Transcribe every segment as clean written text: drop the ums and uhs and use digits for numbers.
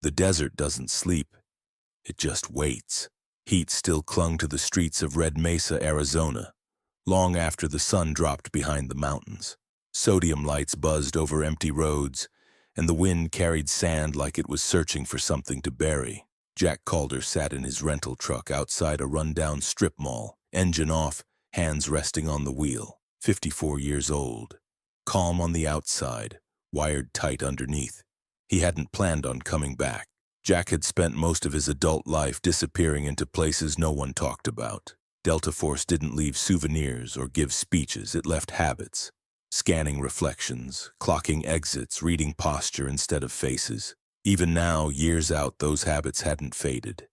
The desert doesn't sleep. It just waits. Heat still clung to the streets of Red Mesa, Arizona, long after the sun dropped behind the mountains. Sodium lights buzzed over empty roads, and the wind carried sand like it was searching for something to bury. Jack Calder sat in his rental truck outside a rundown strip mall, engine off, hands resting on the wheel. 54 years old. Calm on the outside, wired tight underneath. He hadn't planned on coming back. Jack had spent most of his adult life disappearing into places no one talked about. Delta Force didn't leave souvenirs or give speeches, it left habits. Scanning reflections, clocking exits, reading posture instead of faces. Even now, years out, those habits hadn't faded.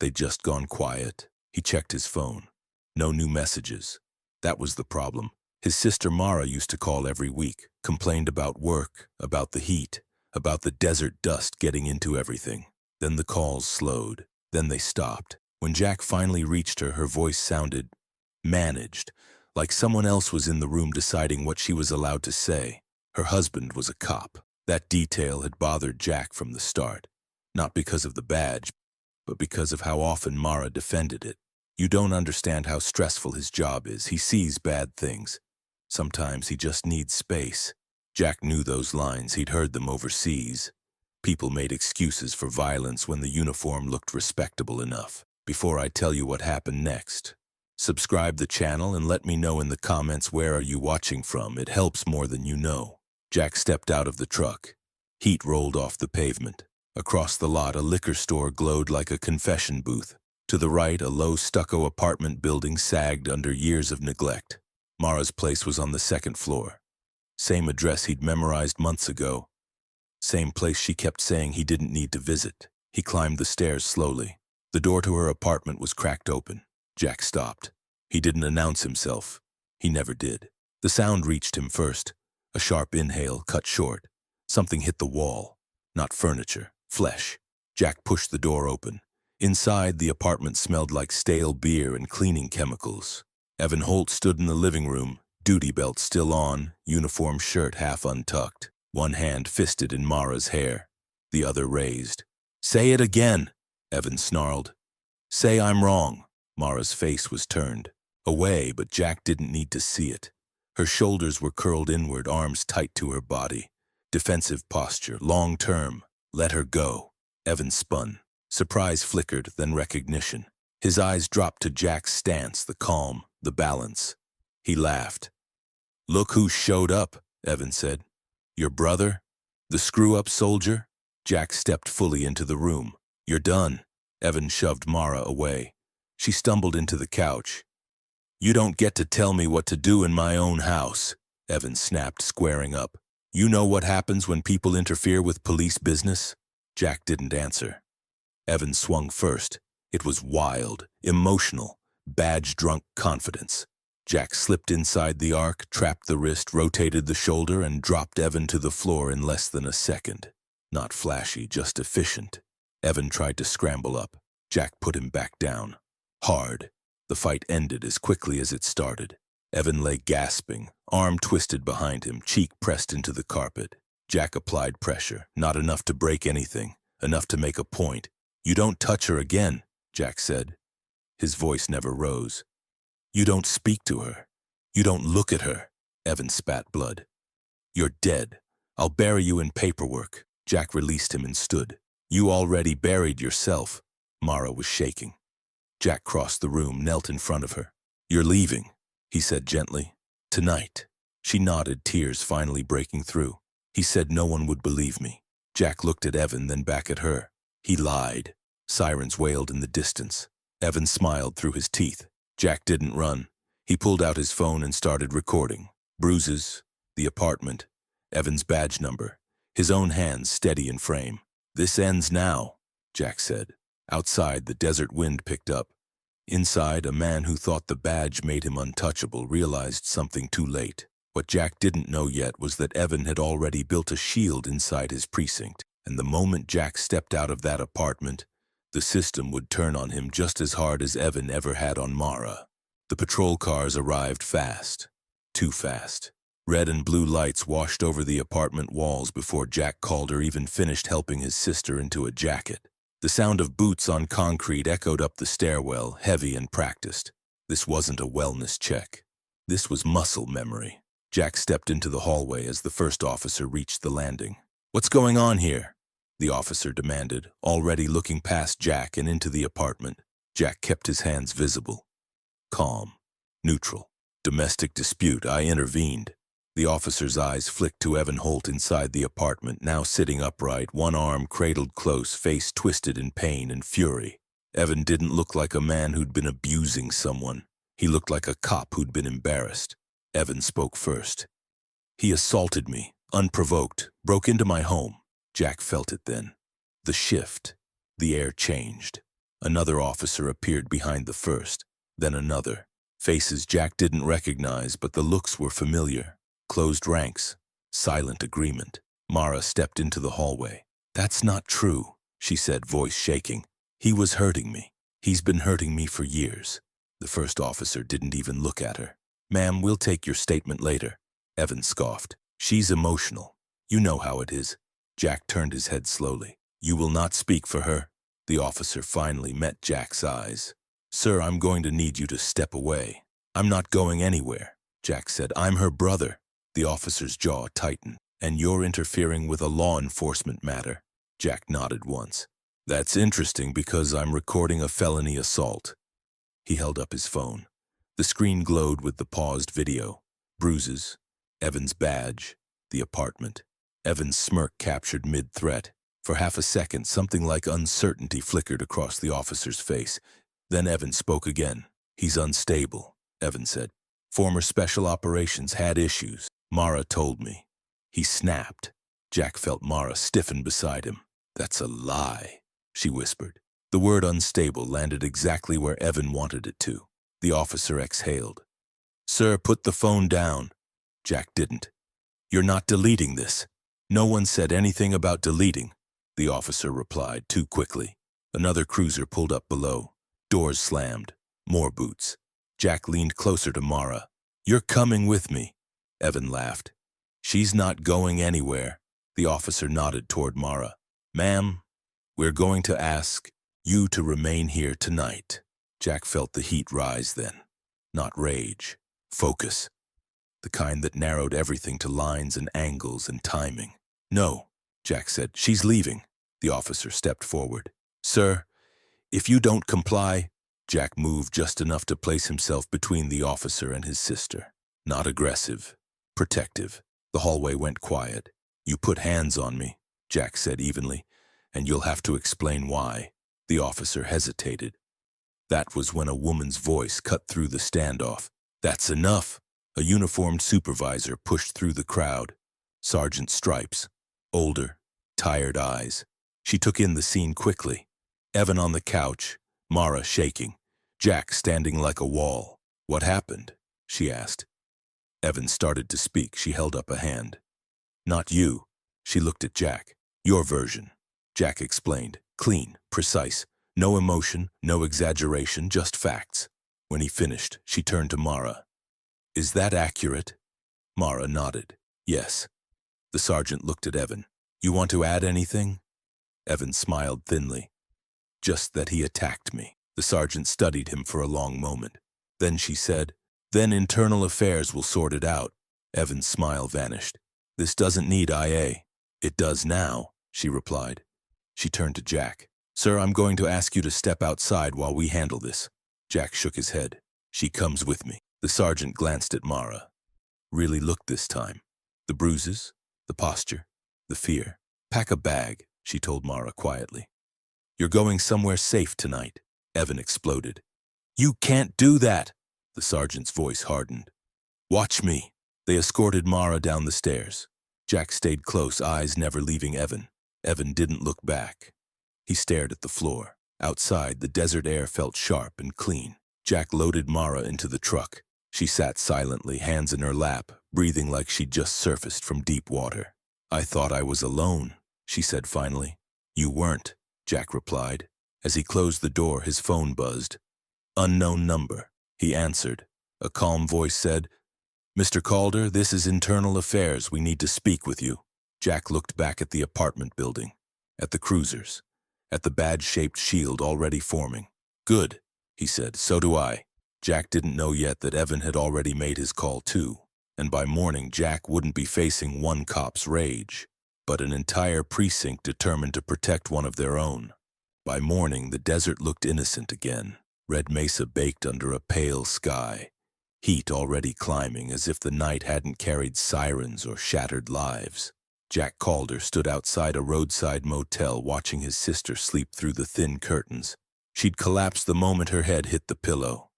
They'd just gone quiet. He checked his phone. No new messages. That was the problem. His sister Mara used to call every week, complained about work, about the heat, about the desert dust getting into everything. Then the calls slowed. Then they stopped. When Jack finally reached her, her voice sounded managed, like someone else was in the room deciding what she was allowed to say. Her husband was a cop. That detail had bothered Jack from the start, not because of the badge, but because of how often Mara defended it. You don't understand how stressful his job is. He sees bad things. Sometimes he just needs space. Jack knew those lines. He'd heard them overseas. People made excuses for violence when the uniform looked respectable enough. Before I tell you what happened next, subscribe the channel and let me know in the comments where are you watching from. It helps more than you know. Jack stepped out of the truck. Heat rolled off the pavement. Across the lot, a liquor store glowed like a confession booth. To the right, a low stucco apartment building sagged under years of neglect. Mara's place was on the second floor. Same address he'd memorized months ago. Same place she kept saying he didn't need to visit. He climbed the stairs slowly. The door to her apartment was cracked open. Jack stopped. He didn't announce himself. He never did. The sound reached him first. A sharp inhale cut short. Something hit the wall. Not furniture, flesh. Jack pushed the door open. Inside, the apartment smelled like stale beer and cleaning chemicals. Evan Holt stood in the living room, duty belt still on, uniform shirt half untucked, one hand fisted in Mara's hair, the other raised. "Say it again," Evan snarled. "Say I'm wrong." Mara's face was turned away, but Jack didn't need to see it. Her shoulders were curled inward, arms tight to her body. Defensive posture, long term. Let her go. Evan spun. Surprise flickered, then recognition. His eyes dropped to Jack's stance, the calm, the balance. He laughed. "Look who showed up," Evan said. "Your brother? The screw-up soldier?" Jack stepped fully into the room. "You're done." Evan shoved Mara away. She stumbled into the couch. "You don't get to tell me what to do in my own house," Evan snapped, squaring up. "You know what happens when people interfere with police business?" Jack didn't answer. Evan swung first. It was wild, emotional, badge-drunk confidence. Jack slipped inside the arc, trapped the wrist, rotated the shoulder, and dropped Evan to the floor in less than a second. Not flashy, just efficient. Evan tried to scramble up. Jack put him back down. Hard. The fight ended as quickly as it started. Evan lay gasping, arm twisted behind him, cheek pressed into the carpet. Jack applied pressure, not enough to break anything, enough to make a point. "You don't touch her again," Jack said. His voice never rose. "You don't speak to her. You don't look at her." Evan spat blood. "You're dead. I'll bury you in paperwork." Jack released him and stood. "You already buried yourself." Mara was shaking. Jack crossed the room, knelt in front of her. "You're leaving," he said gently. "Tonight." She nodded, tears finally breaking through. He said no one would believe me. Jack looked at Evan, then back at her. He lied. Sirens wailed in the distance. Evan smiled through his teeth. Jack didn't run. He pulled out his phone and started recording. Bruises, the apartment, Evan's badge number, his own hands steady in frame. "This ends now," Jack said. Outside, the desert wind picked up. Inside, a man who thought the badge made him untouchable realized something too late. What Jack didn't know yet was that Evan had already built a shield inside his precinct, and the moment Jack stepped out of that apartment, the system would turn on him just as hard as Evan ever had on Mara. The patrol cars arrived fast. Too fast. Red and blue lights washed over the apartment walls before Jack Calder even finished helping his sister into a jacket. The sound of boots on concrete echoed up the stairwell, heavy and practiced. This wasn't a wellness check. This was muscle memory. Jack stepped into the hallway as the first officer reached the landing. "What's going on here?" the officer demanded, already looking past Jack and into the apartment. Jack kept his hands visible. Calm. Neutral. "Domestic dispute, I intervened." The officer's eyes flicked to Evan Holt inside the apartment, now sitting upright, one arm cradled close, face twisted in pain and fury. Evan didn't look like a man who'd been abusing someone. He looked like a cop who'd been embarrassed. Evan spoke first. "He assaulted me, unprovoked, broke into my home." Jack felt it then. The shift. The air changed. Another officer appeared behind the first, then another. Faces Jack didn't recognize, but the looks were familiar. Closed ranks. Silent agreement. Mara stepped into the hallway. "That's not true," she said, voice shaking. "He was hurting me. He's been hurting me for years." The first officer didn't even look at her. "Ma'am, we'll take your statement later." Evan scoffed. "She's emotional. You know how it is." Jack turned his head slowly. "You will not speak for her?" The officer finally met Jack's eyes. "Sir, I'm going to need you to step away." "I'm not going anywhere," Jack said. "I'm her brother." The officer's jaw tightened. "And you're interfering with a law enforcement matter." Jack nodded once. "That's interesting because I'm recording a felony assault." He held up his phone. The screen glowed with the paused video. Bruises. Evan's badge. The apartment. Evan's smirk captured mid-threat. For half a second, something like uncertainty flickered across the officer's face. Then Evan spoke again. "He's unstable," Evan said. "Former special operations had issues. Mara told me." He snapped. Jack felt Mara stiffen beside him. "That's a lie," she whispered. The word unstable landed exactly where Evan wanted it to. The officer exhaled. "Sir, put the phone down." Jack didn't. "You're not deleting this." "No one said anything about deleting," the officer replied too quickly. Another cruiser pulled up below. Doors slammed. More boots. Jack leaned closer to Mara. "You're coming with me." Evan laughed. "She's not going anywhere." The officer nodded toward Mara. "Ma'am, we're going to ask you to remain here tonight." Jack felt the heat rise then. Not rage. Focus. The kind that narrowed everything to lines and angles and timing. "No," Jack said. "She's leaving." The officer stepped forward. "Sir, if you don't comply..." Jack moved just enough to place himself between the officer and his sister. Not aggressive. Protective. The hallway went quiet. "You put hands on me," Jack said evenly, "and you'll have to explain why." The officer hesitated. That was when a woman's voice cut through the standoff. "That's enough." A uniformed supervisor pushed through the crowd. Sergeant Stripes. Older. Tired eyes. She took in the scene quickly. Evan on the couch. Mara shaking. Jack standing like a wall. "What happened?" she asked. Evan started to speak. She held up a hand. "Not you." She looked at Jack. "Your version." Jack explained. Clean, precise. No emotion, no exaggeration, just facts. When he finished, she turned to Mara. "Is that accurate?" Mara nodded. "Yes." The sergeant looked at Evan. "You want to add anything?" Evan smiled thinly. "Just that he attacked me." The sergeant studied him for a long moment. Then she said, "Then internal affairs will sort it out." Evan's smile vanished. "This doesn't need IA." "It does now," she replied. She turned to Jack. "Sir, I'm going to ask you to step outside while we handle this." Jack shook his head. "She comes with me." The sergeant glanced at Mara. Really looked this time. The bruises, the posture, the fear. "Pack a bag," she told Mara quietly. "You're going somewhere safe tonight." Evan exploded. "You can't do that!" The sergeant's voice hardened. "Watch me." They escorted Mara down the stairs. Jack stayed close, eyes never leaving Evan. Evan didn't look back. He stared at the floor. Outside, the desert air felt sharp and clean. Jack loaded Mara into the truck. She sat silently, hands in her lap, breathing like she'd just surfaced from deep water. "I thought I was alone," she said finally. "You weren't," Jack replied. As he closed the door, his phone buzzed. "Unknown number." He answered. A calm voice said, Mr. Calder, this is internal affairs. We need to speak with you. Jack looked back at the apartment building, at the cruisers, at the badge-shaped shield already forming. Good, he said, so do I. Jack didn't know yet that Evan had already made his call too, and by morning Jack wouldn't be facing one cop's rage, but an entire precinct determined to protect one of their own. By morning, the desert looked innocent again, Red Mesa baked under a pale sky, heat already climbing as if the night hadn't carried sirens or shattered lives. Jack Calder stood outside a roadside motel watching his sister sleep through the thin curtains. She'd collapsed the moment her head hit the pillow.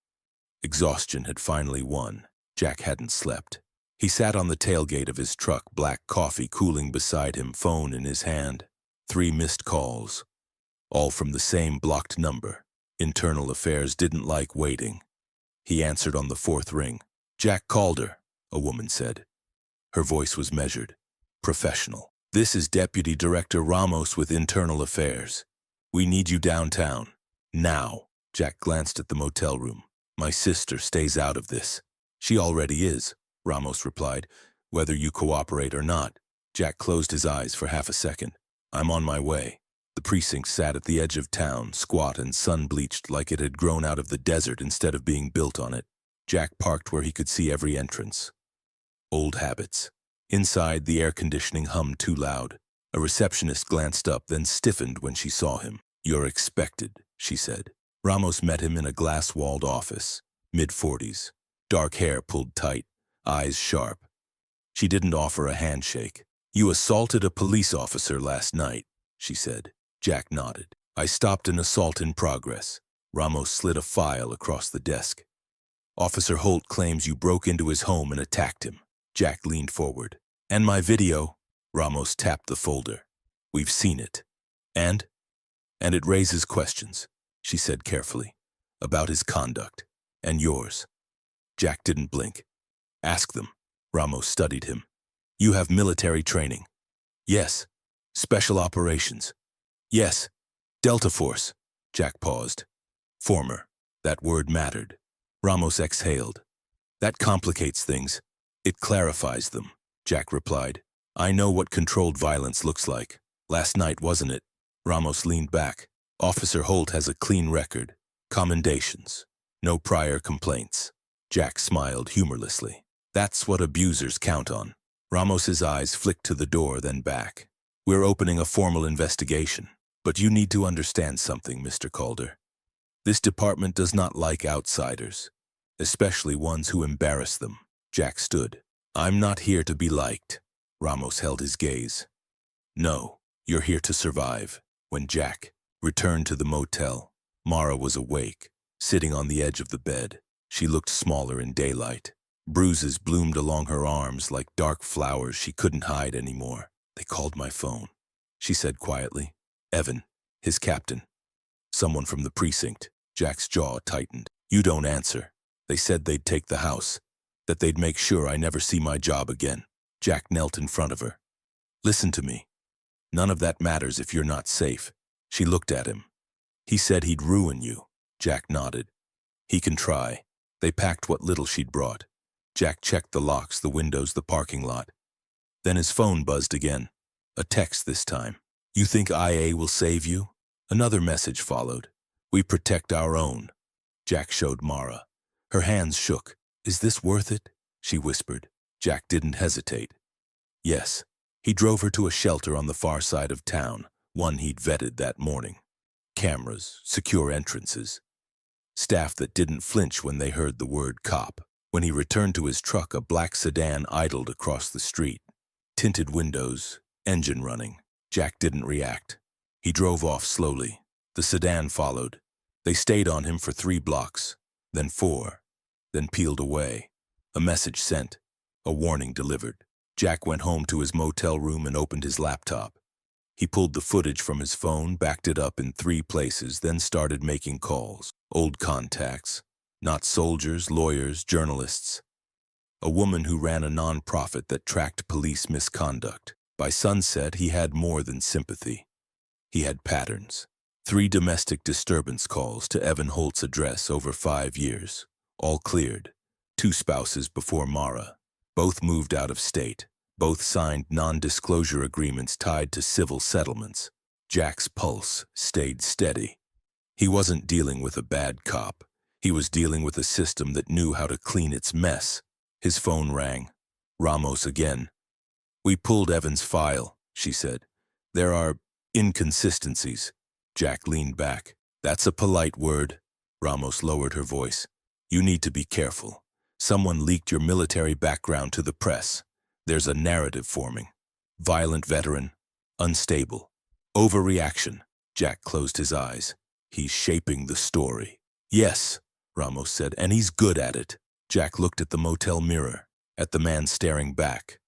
Exhaustion had finally won. Jack hadn't slept. He sat on the tailgate of his truck, black coffee cooling beside him, phone in his hand. 3 missed calls, all from the same blocked number. Internal affairs didn't like waiting. He answered on the 4th ring. Jack Calder, a woman said. Her voice was measured, professional. This is Deputy Director Ramos with Internal Affairs. We need you downtown. Now. Jack glanced at the motel room. My sister stays out of this. She already is, Ramos replied, whether you cooperate or not. Jack closed his eyes for half a second. I'm on my way. The precinct sat at the edge of town, squat and sun-bleached like it had grown out of the desert instead of being built on it. Jack parked where he could see every entrance. Old habits. Inside, the air conditioning hummed too loud. A receptionist glanced up, then stiffened when she saw him. You're expected, she said. Ramos met him in a glass-walled office, mid-40s, dark hair pulled tight, eyes sharp. She didn't offer a handshake. You assaulted a police officer last night, she said. Jack nodded. I stopped an assault in progress. Ramos slid a file across the desk. Officer Holt claims you broke into his home and attacked him. Jack leaned forward. And my video? Ramos tapped the folder. We've seen it. And it raises questions, she said carefully, about his conduct. And yours. Jack didn't blink. Ask them. Ramos studied him. You have military training. Yes. Special operations. Yes. Delta Force. Jack paused. Former. That word mattered. Ramos exhaled. That complicates things. It clarifies them, Jack replied. I know what controlled violence looks like. Last night, wasn't it? Ramos leaned back. Officer Holt has a clean record. Commendations. No prior complaints. Jack smiled humorlessly. That's what abusers count on. Ramos's eyes flicked to the door, then back. We're opening a formal investigation. But you need to understand something, Mr. Calder. This department does not like outsiders, especially ones who embarrass them. Jack stood. I'm not here to be liked. Ramos held his gaze. No, you're here to survive. When Jack returned to the motel, Mara was awake, sitting on the edge of the bed. She looked smaller in daylight. Bruises bloomed along her arms like dark flowers she couldn't hide anymore. They called my phone, she said quietly. Evan, his captain. Someone from the precinct. Jack's jaw tightened. You don't answer. They said they'd take the house, that they'd make sure I never see my job again. Jack knelt in front of her. Listen to me. None of that matters if you're not safe. She looked at him. He said he'd ruin you. Jack nodded. He can try. They packed what little she'd brought. Jack checked the locks, the windows, the parking lot. Then his phone buzzed again. A text this time. You think IA will save you? Another message followed. We protect our own. Jack showed Mara. Her hands shook. Is this worth it? She whispered. Jack didn't hesitate. Yes. He drove her to a shelter on the far side of town, one he'd vetted that morning. Cameras, secure entrances. Staff that didn't flinch when they heard the word cop. When he returned to his truck, a black sedan idled across the street. Tinted windows, engine running. Jack didn't react. He drove off slowly. The sedan followed. They stayed on him for 3 blocks, then 4, then peeled away. A message sent, a warning delivered. Jack went home to his motel room and opened his laptop. He pulled the footage from his phone, backed it up in 3 places, then started making calls. Old contacts, not soldiers, lawyers, journalists. A woman who ran a non-profit that tracked police misconduct. By sunset, he had more than sympathy. He had patterns. 3 domestic disturbance calls to Evan Holt's address over 5 years. All cleared. 2 spouses before Mara. Both moved out of state. Both signed non-disclosure agreements tied to civil settlements. Jack's pulse stayed steady. He wasn't dealing with a bad cop. He was dealing with a system that knew how to clean its mess. His phone rang. Ramos again. "We pulled Evan's file," she said. "There are inconsistencies." Jack leaned back. "That's a polite word." Ramos lowered her voice. "You need to be careful. Someone leaked your military background to the press. There's a narrative forming. Violent veteran, unstable. Overreaction." Jack closed his eyes. "He's shaping the story." "Yes," Ramos said, "and he's good at it." Jack looked at the motel mirror, at the man staring back.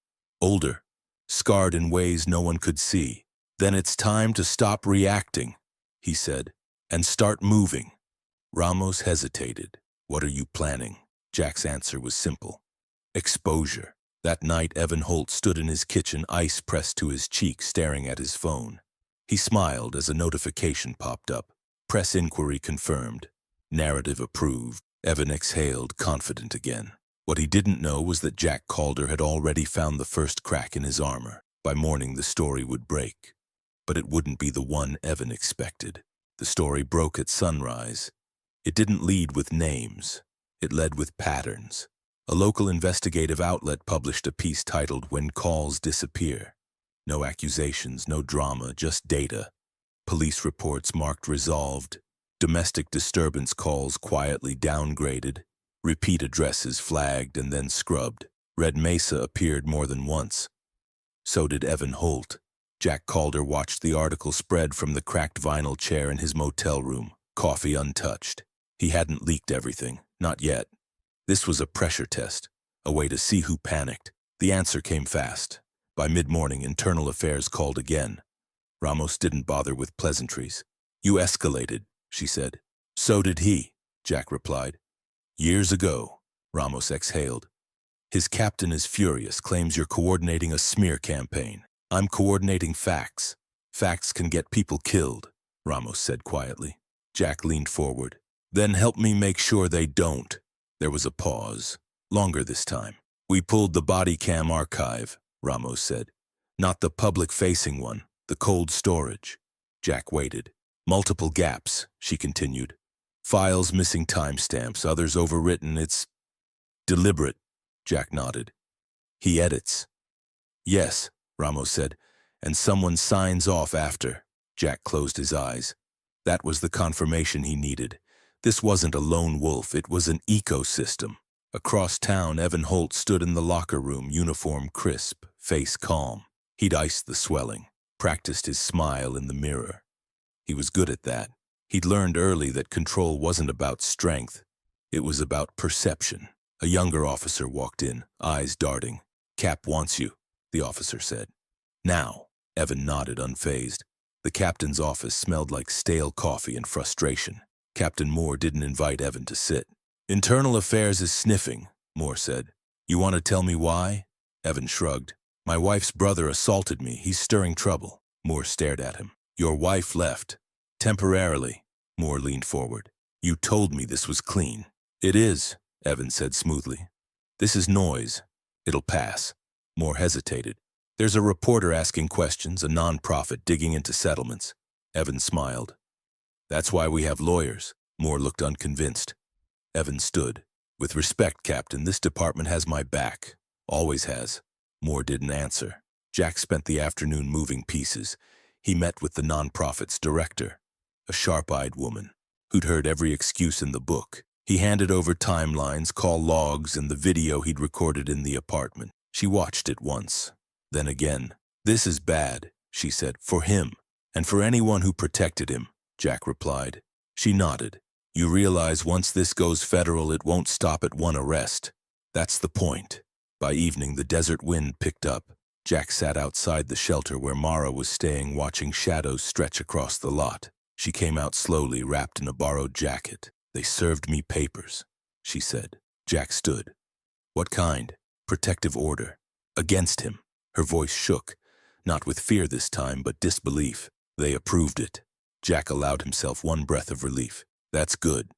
Older, scarred in ways no one could see. "Then it's time to stop reacting," he said, "and start moving." Ramos hesitated. "What are you planning?" Jack's answer was simple. Exposure. That night, Evan Holt stood in his kitchen, ice pressed to his cheek, staring at his phone. He smiled as a notification popped up. Press inquiry confirmed. Narrative approved. Evan exhaled, confident again. What he didn't know was that Jack Calder had already found the first crack in his armor. By morning, the story would break. But it wouldn't be the one Evan expected. The story broke at sunrise. It didn't lead with names. It led with patterns. A local investigative outlet published a piece titled "When Calls Disappear." No accusations, no drama, just data. Police reports marked resolved. Domestic disturbance calls quietly downgraded. Repeat addresses flagged and then scrubbed. Red Mesa appeared more than once. So did Evan Holt. Jack Calder watched the article spread from the cracked vinyl chair in his motel room, coffee untouched. He hadn't leaked everything, not yet. This was a pressure test, a way to see who panicked. The answer came fast. By mid-morning, Internal Affairs called again. Ramos didn't bother with pleasantries. "You escalated," she said. "So did he," Jack replied. "Years ago," Ramos exhaled. "His captain is furious, claims you're coordinating a smear campaign. I'm coordinating facts. Facts can get people killed," Ramos said quietly. Jack leaned forward. "Then help me make sure they don't." There was a pause. Longer this time. "We pulled the body cam archive," Ramos said. "Not the public-facing one, the cold storage." Jack waited. "Multiple gaps," she continued. "Files missing timestamps, others overwritten. It's deliberate." Jack nodded. "He edits." "Yes," Ramos said, "and someone signs off after." Jack closed his eyes. That was the confirmation he needed. This wasn't a lone wolf, it was an ecosystem. Across town, Evan Holt stood in the locker room, uniform crisp, face calm. He'd iced the swelling, practiced his smile in the mirror. He was good at that. He'd learned early that control wasn't about strength. It was about perception. A younger officer walked in, eyes darting. "Cap wants you," the officer said. "Now." Evan nodded, unfazed. The captain's office smelled like stale coffee and frustration. Captain Moore didn't invite Evan to sit. "Internal Affairs is sniffing," Moore said. "You want to tell me why?" Evan shrugged. "My wife's brother assaulted me. He's stirring trouble." Moore stared at him. "Your wife left." "Temporarily." Moore leaned forward. "You told me this was clean." "It is," Evan said smoothly. "This is noise. It'll pass." Moore hesitated. "There's a reporter asking questions, a non-profit digging into settlements." Evan smiled. "That's why we have lawyers." Moore looked unconvinced. Evan stood. "With respect, Captain, this department has my back. Always has." Moore didn't answer. Jack spent the afternoon moving pieces. He met with the non-profit's director, a sharp-eyed woman who'd heard every excuse in the book. He handed over timelines, call logs, and the video he'd recorded in the apartment. She watched it once, then again. "This is bad," she said, "for him, and for anyone who protected him," Jack replied. She nodded. "You realize once this goes federal, it won't stop at one arrest. That's the point." By evening, the desert wind picked up. Jack sat outside the shelter where Mara was staying, watching shadows stretch across the lot. She came out slowly, wrapped in a borrowed jacket. "They served me papers," she said. Jack stood. "What kind?" "Protective order." "Against him." Her voice shook, not with fear this time, but disbelief. "They approved it." Jack allowed himself one breath of relief. "That's good."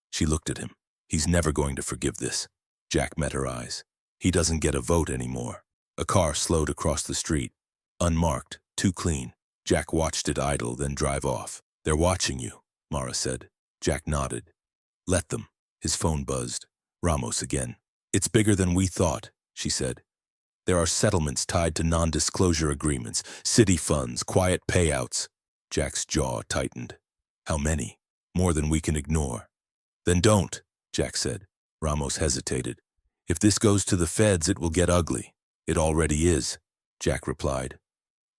She looked at him. "He's never going to forgive this." Jack met her eyes. He doesn't get a vote anymore. A car slowed across the street. Unmarked, too clean. Jack watched it idle, then drive off. They're watching you, Mara said. Jack nodded. Let them. His phone buzzed. Ramos again. It's bigger than we thought, she said. There are settlements tied to non-disclosure agreements, city funds, quiet payouts. Jack's jaw tightened. How many? More than we can ignore. Then don't, Jack said. Ramos hesitated. If this goes to the feds, it will get ugly. It already is, Jack replied.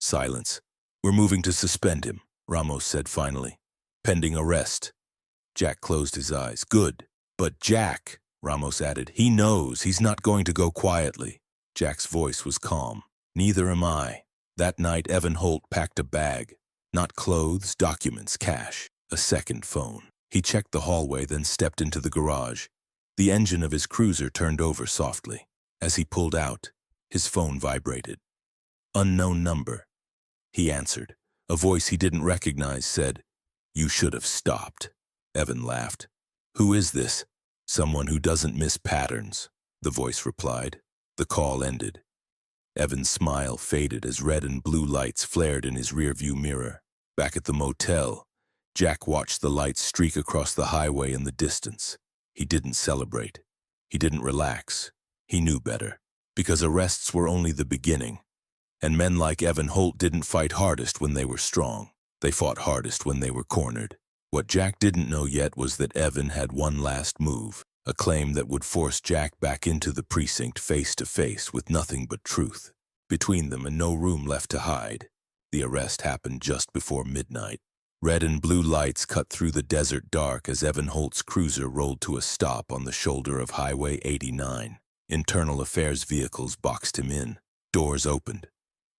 Silence. We're moving to suspend him, Ramos said finally. Pending arrest. Jack closed his eyes. Good. But Jack, Ramos added, he knows he's not going to go quietly. Jack's voice was calm. Neither am I. That night, Evan Holt packed a bag. Not clothes, documents, cash. A second phone. He checked the hallway, then stepped into the garage. The engine of his cruiser turned over softly. As he pulled out, his phone vibrated. Unknown number. He answered. A voice he didn't recognize said, You should have stopped. Evan laughed. Who is this? Someone who doesn't miss patterns, the voice replied. The call ended. Evan's smile faded as red and blue lights flared in his rearview mirror. Back at the motel, Jack watched the lights streak across the highway in the distance. He didn't celebrate. He didn't relax. He knew better, because arrests were only the beginning. And men like Evan Holt didn't fight hardest when they were strong. They fought hardest when they were cornered. What Jack didn't know yet was that Evan had one last move, a claim that would force Jack back into the precinct face to face with nothing but truth. Between them and no room left to hide. The arrest happened just before midnight. Red and blue lights cut through the desert dark as Evan Holt's cruiser rolled to a stop on the shoulder of Highway 89. Internal affairs vehicles boxed him in. Doors opened.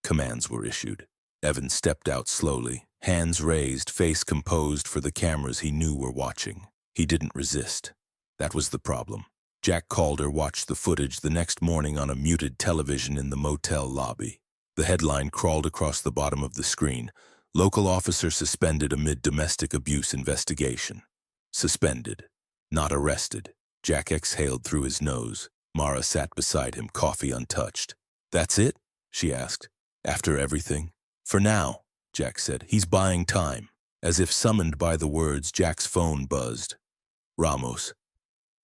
Commands were issued. Evan stepped out slowly, hands raised, face composed for the cameras he knew were watching. He didn't resist. That was the problem. Jack Calder watched the footage the next morning on a muted television in the motel lobby. The headline crawled across the bottom of the screen. Local officer suspended amid domestic abuse investigation. Suspended. Not arrested. Jack exhaled through his nose. Mara sat beside him, coffee untouched. That's it? She asked. After everything? For now, Jack said. He's buying time. As if summoned by the words, Jack's phone buzzed. Ramos.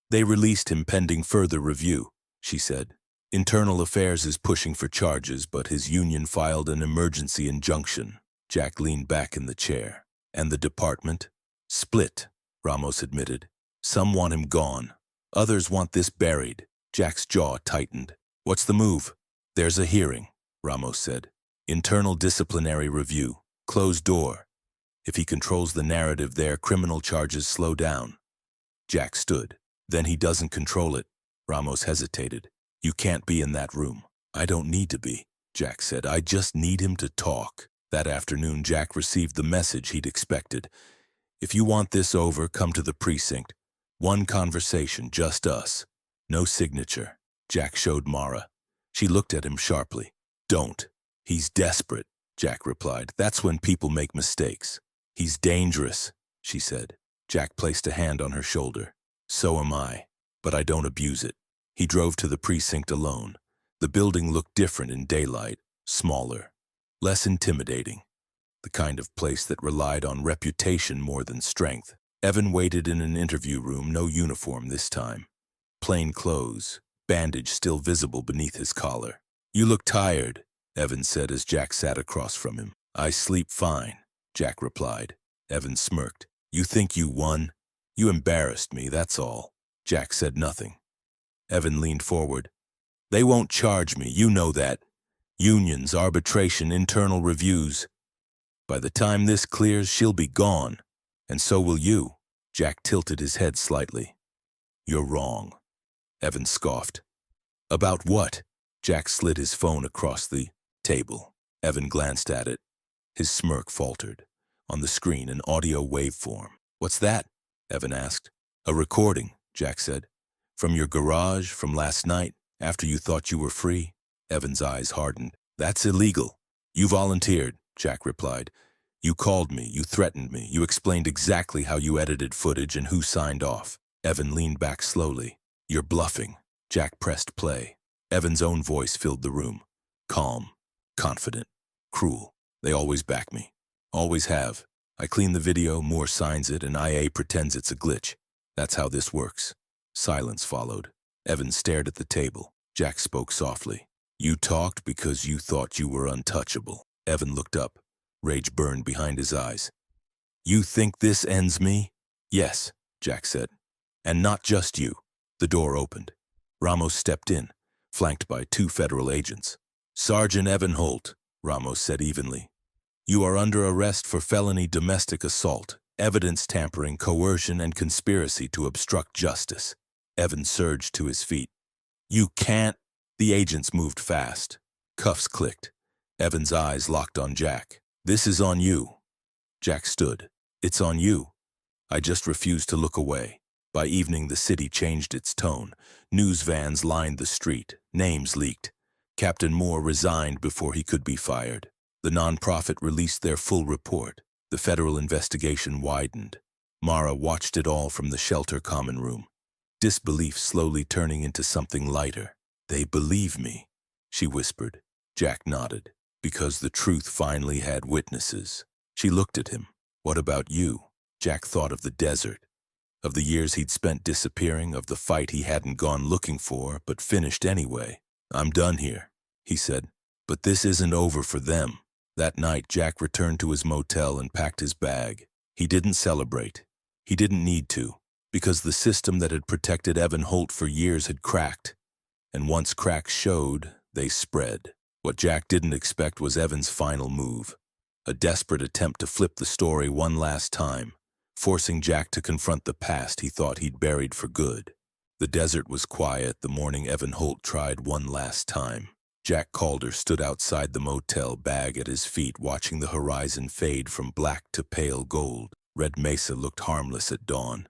They released him pending further review, she said. Internal Affairs is pushing for charges, but his union filed an emergency injunction. Jack leaned back in the chair. And the department? Split, Ramos admitted. Some want him gone. Others want this buried. Jack's jaw tightened. What's the move? There's a hearing, Ramos said. Internal disciplinary review. Closed door. If he controls the narrative there, criminal charges slow down. Jack stood. Then he doesn't control it. Ramos hesitated. You can't be in that room. I don't need to be, Jack said. I just need him to talk. That afternoon, Jack received the message he'd expected. If you want this over, come to the precinct. One conversation, just us. No signature. Jack showed Mara. She looked at him sharply. Don't. He's desperate, Jack replied. That's when people make mistakes. He's dangerous, she said. Jack placed a hand on her shoulder. So am I, but I don't abuse it. He drove to the precinct alone. The building looked different in daylight, smaller, less intimidating. The kind of place that relied on reputation more than strength. Evan waited in an interview room, no uniform this time. Plain clothes, bandage still visible beneath his collar. You look tired, Evan said as Jack sat across from him. I sleep fine, Jack replied. Evan smirked. You think you won? You embarrassed me, that's all. Jack said nothing. Evan leaned forward. They won't charge me, you know that. Unions, arbitration, internal reviews. By the time this clears, she'll be gone. And so will you. Jack tilted his head slightly. You're wrong. Evan scoffed. About what? Jack slid his phone across the table. Evan glanced at it. His smirk faltered. On the screen, an audio waveform. What's that? Evan asked. A recording, Jack said. From your garage, from last night, after you thought you were free? Evan's eyes hardened. That's illegal. You volunteered, Jack replied. You called me, you threatened me, you explained exactly how you edited footage and who signed off. Evan leaned back slowly. You're bluffing. Jack pressed play. Evan's own voice filled the room. Calm, confident, cruel. They always back me. Always have. I clean the video, Moore signs it, and IA pretends it's a glitch. That's how this works. Silence followed. Evan stared at the table. Jack spoke softly. You talked because you thought you were untouchable. Evan looked up. Rage burned behind his eyes. You think this ends me? Yes, Jack said. And not just you. The door opened. Ramos stepped in, flanked by 2 federal agents. Sergeant Evan Holt, Ramos said evenly. You are under arrest for felony domestic assault, evidence tampering, coercion, and conspiracy to obstruct justice. Evan surged to his feet. You can't. The agents moved fast. Cuffs clicked. Evan's eyes locked on Jack. This is on you. Jack stood. It's on you. I just refused to look away. By evening, the city changed its tone. News vans lined the street. Names leaked. Captain Moore resigned before he could be fired. The nonprofit released their full report. The federal investigation widened. Mara watched it all from the shelter common room. Disbelief slowly turning into something lighter. They believe me, she whispered. Jack nodded. Because the truth finally had witnesses. She looked at him. What about you? Jack thought of the desert, of the years he'd spent disappearing, of the fight he hadn't gone looking for, but finished anyway. I'm done here, he said. But this isn't over for them. That night, Jack returned to his motel and packed his bag. He didn't celebrate. He didn't need to, because the system that had protected Evan Holt for years had cracked. And once cracks showed, they spread. What Jack didn't expect was Evan's final move. A desperate attempt to flip the story one last time, forcing Jack to confront the past he thought he'd buried for good. The desert was quiet the morning Evan Holt tried one last time. Jack Calder stood outside the motel, bag at his feet, watching the horizon fade from black to pale gold. Red Mesa looked harmless at dawn.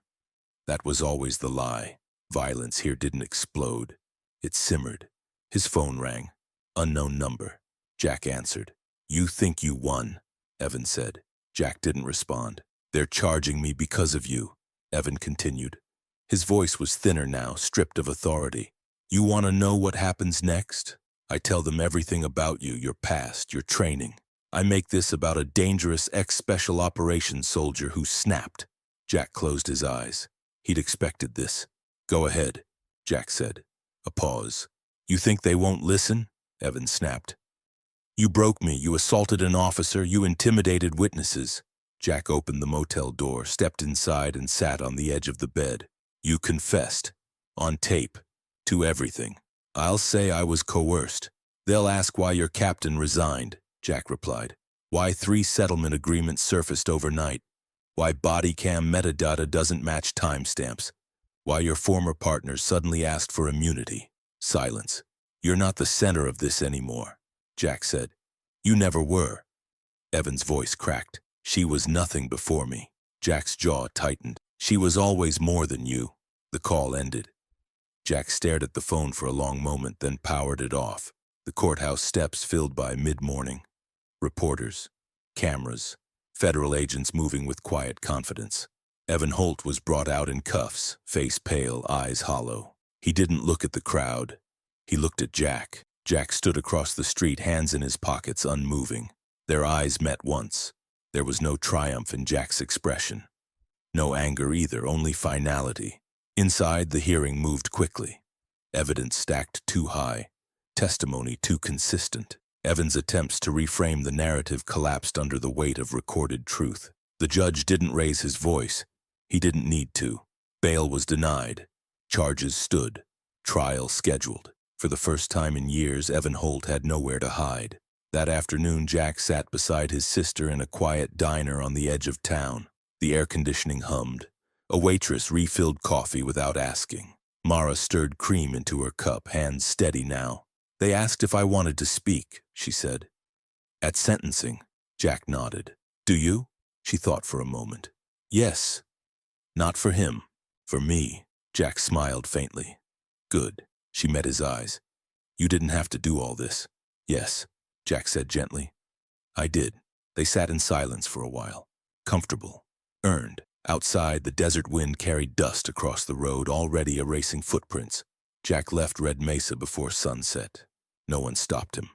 That was always the lie. Violence here didn't explode. It simmered. His phone rang. Unknown number. Jack answered. You think you won, Evan said. Jack didn't respond. They're charging me because of you, Evan continued. His voice was thinner now, stripped of authority. You want to know what happens next? I tell them everything about you, your past, your training. I make this about a dangerous ex-special operations soldier who snapped. Jack closed his eyes. He'd expected this. Go ahead, Jack said. A pause. You think they won't listen? Evan snapped. You broke me, you assaulted an officer, you intimidated witnesses. Jack opened the motel door, stepped inside, and sat on the edge of the bed. You confessed. On tape. To everything. I'll say I was coerced. They'll ask why your captain resigned, Jack replied. Why 3 settlement agreements surfaced overnight. Why body cam metadata doesn't match timestamps. Why your former partner suddenly asked for immunity. Silence. You're not the center of this anymore, Jack said. You never were. Evan's voice cracked. She was nothing before me. Jack's jaw tightened. She was always more than you. The call ended. Jack stared at the phone for a long moment, then powered it off. The courthouse steps filled by mid-morning. Reporters, cameras, federal agents moving with quiet confidence. Evan Holt was brought out in cuffs, face pale, eyes hollow. He didn't look at the crowd. He looked at Jack. Jack stood across the street, hands in his pockets, unmoving. Their eyes met once. There was no triumph in Jack's expression. No anger either, only finality. Inside, the hearing moved quickly. Evidence stacked too high. Testimony too consistent. Evan's attempts to reframe the narrative collapsed under the weight of recorded truth. The judge didn't raise his voice. He didn't need to. Bail was denied. Charges stood. Trial scheduled. For the first time in years, Evan Holt had nowhere to hide. That afternoon, Jack sat beside his sister in a quiet diner on the edge of town. The air conditioning hummed. A waitress refilled coffee without asking. Mara stirred cream into her cup, hands steady now. They asked if I wanted to speak, she said. At sentencing, Jack nodded. Do you? She thought for a moment. Yes. Not for him. For me. Jack smiled faintly. Good. She met his eyes. You didn't have to do all this. Yes, Jack said gently. I did. They sat in silence for a while. Comfortable. Earned. Outside, the desert wind carried dust across the road, already erasing footprints. Jack left Red Mesa before sunset. No one stopped him.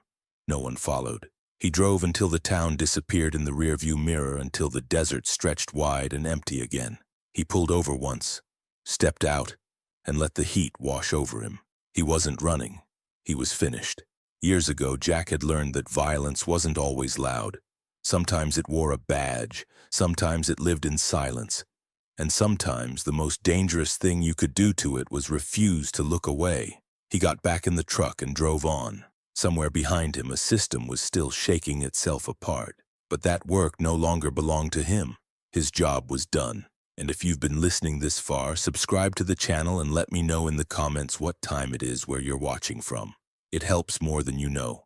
No one followed. He drove until the town disappeared in the rearview mirror, until the desert stretched wide and empty again. He pulled over once, stepped out, and let the heat wash over him. He wasn't running. He was finished. Years ago, Jack had learned that violence wasn't always loud. Sometimes it wore a badge, sometimes it lived in silence, and sometimes the most dangerous thing you could do to it was refuse to look away. He got back in the truck and drove on. Somewhere behind him, a system was still shaking itself apart, but that work no longer belonged to him. His job was done. And if you've been listening this far, subscribe to the channel and let me know in the comments what time it is where you're watching from. It helps more than you know.